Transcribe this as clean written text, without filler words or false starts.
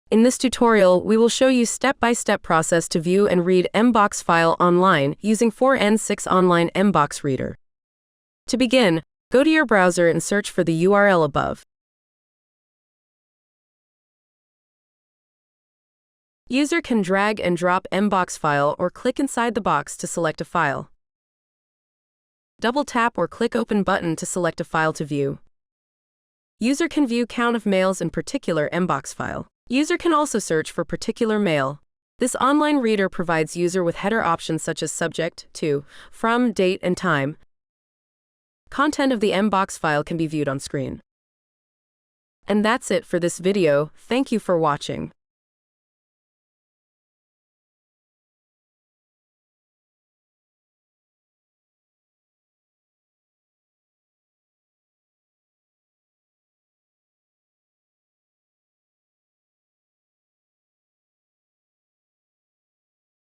In this tutorial, we will show you step-by-step process to view and read MBOX file online using 4N6 Online MBOX Reader. To begin, go to your browser and search for the URL above. User can drag and drop MBOX file or click inside the box to select a file. Double tap or click Open button to select a file to view. User can view count of mails in particular MBOX file. User can also search for particular mail. This online reader provides user with header options such as subject, to, from, date, and time. Content of the MBOX file can be viewed on screen. And that's it for this video. Thank you for watching.